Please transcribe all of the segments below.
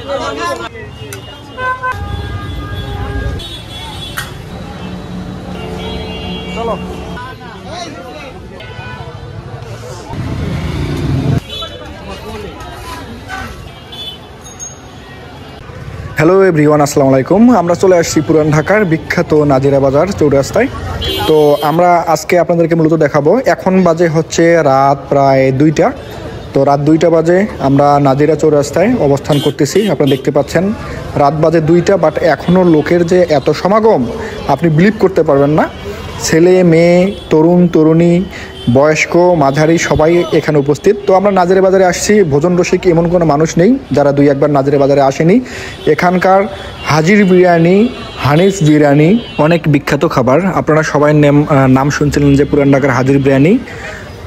চলো hello everyone, আসসালামু আলাইকুম। আমরা চলে আসছি পুরান ঢাকার বিখ্যাত নাজিরা বাজার চৌরাস্তায়। তো আমরা আজকে আপনাদেরকে মূলত দেখাবো, এখন বাজে হচ্ছে রাত প্রায় 2টা। তো রাত 2টা বাজে আমরা নাজিরা চৌরাস্তায় অবস্থান করতেছি। আপনারা দেখতে পাচ্ছেন রাত বাজে 2টা, বাট এখনও লোকের যে এত সমাগম আপনি বিলিভ করতে পারবেন না। ছেলে মেয়ে, তরুণ তরুণী, বয়স্ক মাঝারি সবাই এখানে উপস্থিত। তো আমরা নাজিরা বাজারে আসছি, ভোজন রসিক এমন কোনো মানুষ নেই যারা 2-1বার নাজিরা বাজারে আসেনি। এখানকার হাজির বিরিয়ানি, হানিফ বিরিয়ানি অনেক বিখ্যাত খাবার। আপনারা সবাই নাম শুনছিলেন যে পুরান ঢাকার হাজির বিরিয়ানি।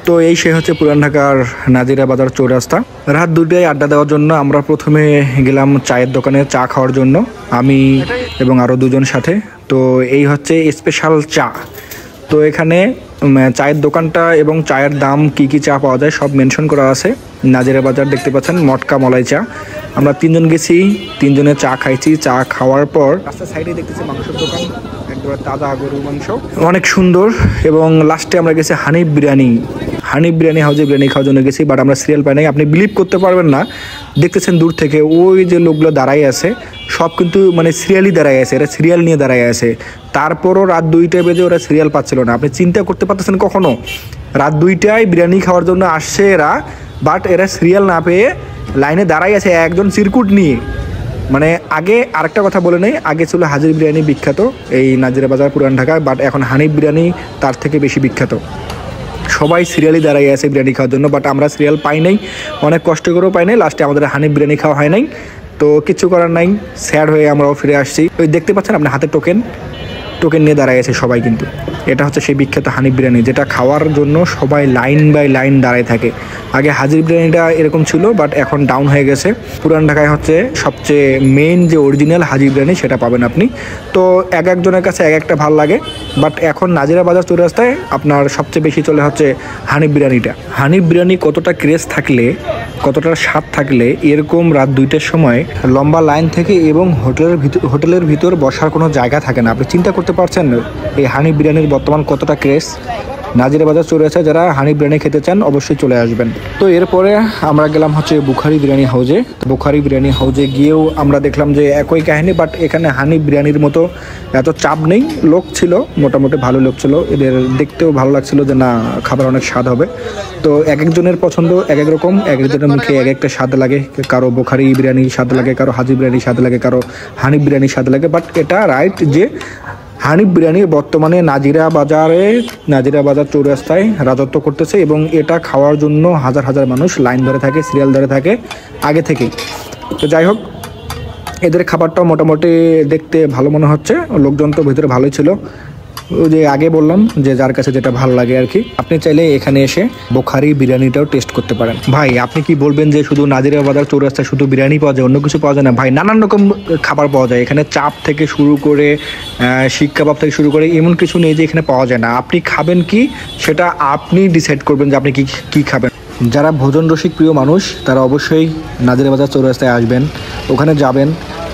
তো এই সে হচ্ছে পুরান ঢাকার নাজিরা বাজার চৌরাস্তা। রাত 2টায় আড্ডা দেওয়ার জন্য আমরা প্রথমে গেলাম চায়ের দোকানে চা খাওয়ার জন্য, আমি এবং আরও 2জন সাথে। তো এই হচ্ছে স্পেশাল চা। তো এখানে চায়ের দোকানটা এবং চায়ের দাম, কি চা পাওয়া যায় সব মেনশন করা আছে। নাজিরা বাজার দেখতে পাচ্ছেন, মটকা মলাই চা। আমরা 3জন গেছি, 3জনে চা খাইছি। চা খাওয়ার পর রাস্তার সাইডে দেখতেছি মাংসের দোকান, একবার তাজা গরুর মাংস অনেক সুন্দর। এবং লাস্টে আমরা গেছি হানিফ বিরিয়ানি হাউজে বিরিয়ানি খাওয়ার জন্য গেছি, বাট আমরা সিরিয়াল পাই নাই। আপনি বিলিভ করতে পারবেন না, দেখতেছেন দূর থেকে ওই যে লোকগুলো দাঁড়াই আছে সব কিন্তু মানে সিরিয়ালই দাঁড়াই আছে, এরা সিরিয়াল নিয়ে দাঁড়াই আছে। তারপরও রাত 2টা বেজে ওরা সিরিয়াল পাচ্ছিল না। আপনি চিন্তা করতে পারতেছেন কখনো রাত 2টায় বিরিয়ানি খাওয়ার জন্য আসছে এরা, বাট এরা সিরিয়াল না পেয়ে লাইনে দাঁড়াই আছে একজন চিরকুট নিয়ে। মানে আগে আরেকটা কথা বলে নেই, আগে ছিল হাজির বিরিয়ানি বিখ্যাত এই নাজিরা বাজার পুরান ঢাকায়, বাট এখন হানিফ বিরিয়ানি তার থেকে বেশি বিখ্যাত। সবাই সিরিয়ালই দাঁড়াই আছে বিরিয়ানি খাওয়ার জন্য, বাট আমরা সিরিয়াল পাই নাই, অনেক কষ্ট করেও পাই নাই। লাস্টে আমাদের হানিফ বিরিয়ানি খাওয়া হয় নাই। তো কিছু করার নাই, স্যাড হয়ে আমরাও ফিরে আসছি। ওই দেখতে পাচ্ছেন আপনার হাতে টোকেন নিয়ে দাঁড়াই আছে সবাই। কিন্তু এটা হচ্ছে সেই বিখ্যাত হানিফ বিরিয়ানি, যেটা খাওয়ার জন্য সবাই লাইন বাই লাইন দাঁড়ায় থাকে। আগে হাজির বিরিয়ানিটা এরকম ছিল, বাট এখন ডাউন হয়ে গেছে। পুরান ঢাকায় হচ্ছে সবচেয়ে মেইন যে অরিজিনাল হাজির বিরিয়ানি সেটা পাবেন আপনি। তো একজনের কাছে একটা ভালো লাগে, বাট এখন নাজিরা বাজার চৌরাস্তায় আপনার সবচেয়ে বেশি চলে হচ্ছে হানিফ বিরিয়ানিটা। হানিফ বিরিয়ানি কতটা ক্রেজ থাকলে, কতটা স্বাদ থাকলে এরকম রাত 2টার সময় লম্বা লাইন থেকে এবং হোটেলের ভিতর বসার কোনো জায়গা থাকে না। আপনি চিন্তা করতে পারছেন এই হানিফ বিরিয়ানির বর্তমান কতটা ক্রেজ। নাজিরা বাজার চৌরাস্তায় যারা হানিফ বিরিয়ানি খেতে চান অবশ্যই চলে আসবেন। তো এরপরে আমরা গেলাম হচ্ছে বুখারি বিরিয়ানি হাউজে। বুখারি বিরিয়ানি হাউজে গিয়েও আমরা দেখলাম যে একই কাহিনী, বাট এখানে হানিফ বিরিয়ানির মতো এত চাপ নেই। লোক ছিল, মোটামুটি ভালো লোক ছিল, এদের দেখতেও ভালো লাগছিল যে না খাবার অনেক স্বাদ হবে। তো একজনের পছন্দ এক রকম, একজনের মুখে একটা স্বাদ লাগে। কারো বুখারি বিরিয়ানি স্বাদ লাগে, কারো হাজির বিরিয়ানি স্বাদ লাগে, কারো হানিফ বিরিয়ানি স্বাদ লাগে। বাট এটা রাইট যে হানিফ বিরিয়ানি বর্তমানে নাজিরা বাজার চৌরাস্তায় রাজত্ব করতেছে, এবং এটা খাওয়ার জন্য হাজার হাজার মানুষ লাইন ধরে থাকে, সিরিয়াল ধরে থাকে আগে থেকেই। তো যাই হোক, এদের খাবারটাও মোটামুটি দেখতে ভালো মনে হচ্ছে, লোকজন তো ভিতরে ভালোই ছিল। ওই যে আগে বললাম যে যার কাছে যেটা ভালো লাগে আর কি। আপনি চাইলে এখানে এসে বুখারি বিরিয়ানিটাও টেস্ট করতে পারেন। ভাই আপনি কি বলবেন যে শুধু নাজিরা বাজার চৌরাস্তায় শুধু বিরিয়ানি পাওয়া যায়, অন্য কিছু পাওয়া যায় না? ভাই নানান রকম খাবার পাওয়া যায় এখানে, চাপ থেকে শুরু করে শিক কাবাব থেকে শুরু করে এমন কিছু নেই যে এখানে পাওয়া যায় না। আপনি খাবেন কি সেটা আপনি ডিসাইড করবেন যে আপনি কি খাবেন। যারা ভোজন রসিক প্রিয় মানুষ তারা অবশ্যই নাজিরা বাজার চৌরাস্তায় আসবেন, ওখানে যাবেন,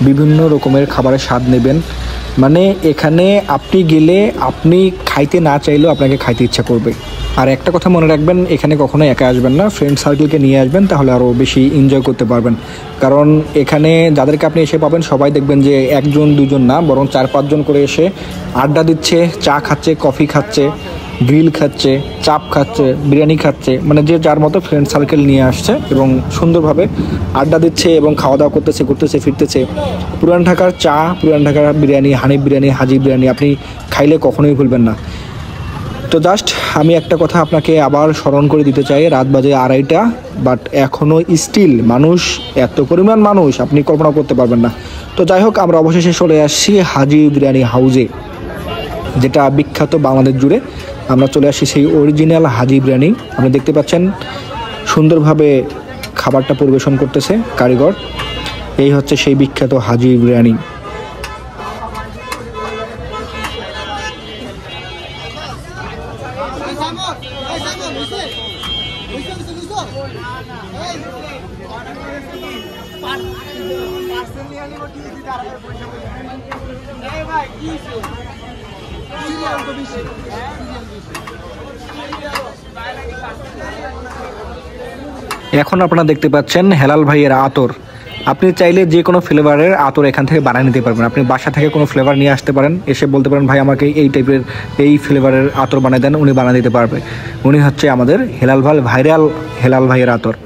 বিভিন্ন রকমের খাবারের স্বাদ নেবেন। মানে এখানে আপনি গেলে আপনি খাইতে না চাইলেও আপনাকে খাইতে ইচ্ছা করবে। আর একটা কথা মনে রাখবেন, এখানে কখনো একা আসবেন না, ফ্রেন্ড সার্কেলকে নিয়ে আসবেন, তাহলে আরও বেশি এনজয় করতে পারবেন। কারণ এখানে যাদেরকে আপনি এসে পাবেন সবাই দেখবেন যে 1-2 না, বরং 4-5 করে এসে আড্ডা দিচ্ছে, চা খাচ্ছে, কফি খাচ্ছে, গ্রিল খাচ্ছে, চাপ খাচ্ছে, বিরিয়ানি খাচ্ছে। মানে যে যার মতো ফ্রেন্ড সার্কেল নিয়ে আসছে এবং সুন্দরভাবে আড্ডা দিচ্ছে এবং খাওয়া দাওয়া করতেছে ফিরতেছে। পুরান ঢাকার চা, পুরান ঢাকার বিরিয়ানি, হানিফ বিরিয়ানি, হাজির বিরিয়ানি আপনি খাইলে কখনোই ভুলবেন না। তো জাস্ট আমি একটা কথা আপনাকে আবার স্মরণ করে দিতে চাই, রাত বাজে 2:30, বাট এখনও স্টিল মানুষ, এত পরিমাণ মানুষ আপনি কল্পনা করতে পারবেন না। তো যাই হোক, আমরা অবশেষে চলে আসছি হাজির বিরিয়ানি হাউজে, যেটা বিখ্যাত বাংলাদেশ জুড়ে। আমরা চলে আসি সেই অরিজিনাল হাজির বিরিয়ানি। আপনি দেখতে পাচ্ছেন সুন্দরভাবে খাবারটা পরিবেশন করতেছে কারিগর। এই হচ্ছে সেই বিখ্যাত হাজির বিরিয়ানি। এখন আপনারা দেখতে পাচ্ছেন হেলাল ভাইয়ের আতর। আপনি চাইলে যে কোনো ফ্লেভারের আতর এখান থেকে বানিয়ে নিতে পারবেন। আপনি বাসা থেকে কোনো ফ্লেভার নিয়ে আসতে পারেন, এসে বলতে পারেন ভাই আমাকে এই টাইপের এই ফ্লেভারের আতর বানিয়ে দেন, উনি বানিয়ে দিতে পারবে। উনি হচ্ছে আমাদের ভাইরাল হেলাল ভাইয়ের আতর।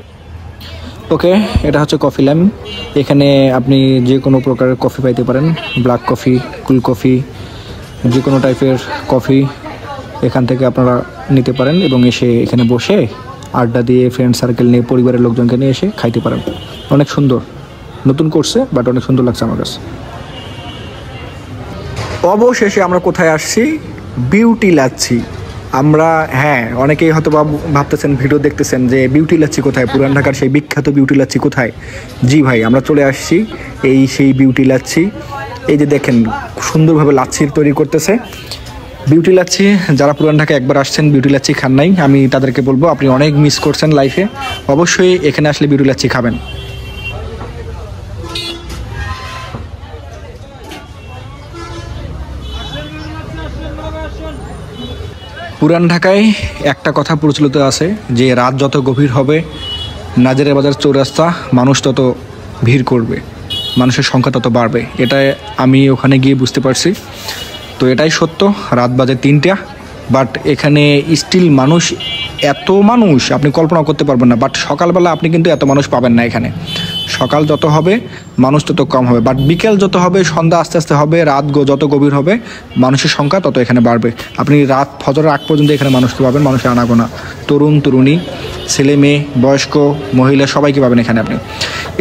ওকে, এটা হচ্ছে কফি ল্যাম্প। এখানে আপনি যে কোনো প্রকারের কফি পাইতে পারেন, ব্ল্যাক কফি, কুল কফি, যে কোনো টাইপের কফি এখান থেকে আপনারা নিতে পারেন এবং এসে এখানে বসে আড্ডা দিয়ে ফ্রেন্ড সার্কেল নিয়ে পরিবারের লোকজনকে নিয়ে এসে খাইতে পারেন। অনেক সুন্দর, নতুন করছে বাট অনেক সুন্দর লাগছে আমার কাছে। অবশেষে আমরা কোথায় আসছি? বিউটি লাচ্ছি। আমরা অনেকেই হয়তো ভাবতেছেন, ভিডিও দেখতেছেন যে বিউটি লাচ্ছি কোথায়, পুরান ঢাকার সেই বিখ্যাত বিউটি লাচ্ছি কোথায়। জি ভাই, আমরা চলে আসছি সেই বিউটি লাচ্ছি। এই যে দেখেন সুন্দরভাবে লাচ্ছির তৈরি করতেছে। বিউটি লাচ্ছি যারা পুরান ঢাকা একবার আসছেন বিউটি লাচ্ছি খান নাই, আমি তাদেরকে বলবো আপনি অনেক মিস করছেন লাইফে, অবশ্যই এখানে আসলে বিউটি লাচ্ছি খাবেন। পুরান ঢাকায় একটা কথা প্রচলিত আছে যে রাত যত গভীর হবে নাজিরা বাজার চৌরাস্তা মানুষ তত ভিড় করবে, মানুষের সংখ্যা তত বাড়বে। এটাই আমি ওখানে গিয়ে বুঝতে পারছি। তো এটাই সত্য। রাত বাজে 3টা, বাট এখানে স্টিল এত মানুষ আপনি কল্পনা করতে পারবেন না। বাট সকালবেলা আপনি কিন্তু এত মানুষ পাবেন না এখানে। সকাল যত হবে মানুষ তত কম হবে, বাট বিকেল যত হবে, সন্ধ্যা আস্তে আস্তে হবে, রাত যত গভীর হবে মানুষের সংখ্যা তত এখানে বাড়বে। আপনি রাত ফজরের আগ পর্যন্ত এখানে মানুষকে পাবেন, মানুষের আনাগোনা, তরুণ তরুণী, ছেলে মেয়ে, বয়স্ক, মহিলা সবাইকে পাবেন এখানে। আপনি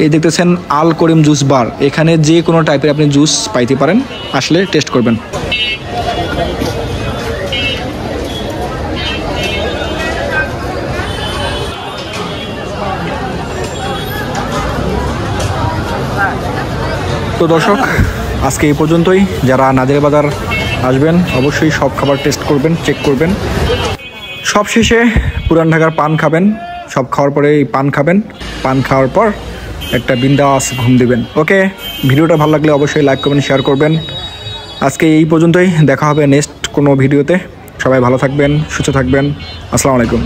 এই দেখতেছেন আল করিম জুস বার, এখানে যে কোনো টাইপের আপনি জুস পাইতে পারেন, আসলে টেস্ট করবেন। তো দর্শক, আজকে এই পর্যন্তই। যারা নাজিরা বাজার আসবেন অবশ্যই সব খাবার টেস্ট করবেন, চেক করবেন। সবশেষে পুরান ঢাকার পান খাবেন, সব খাওয়ার পরে এই পান খাবেন, পান খাওয়ার পর একটা বিন্দাস ঘুম দিবেন। ওকে, ভিডিওটা ভালো লাগলে অবশ্যই লাইক করবেন, শেয়ার করবেন। আজকে এই পর্যন্তই, দেখা হবে নেক্সট কোনো ভিডিওতে। সবাই ভালো থাকবেন, সুস্থ থাকবেন। আসসালামু আলাইকুম।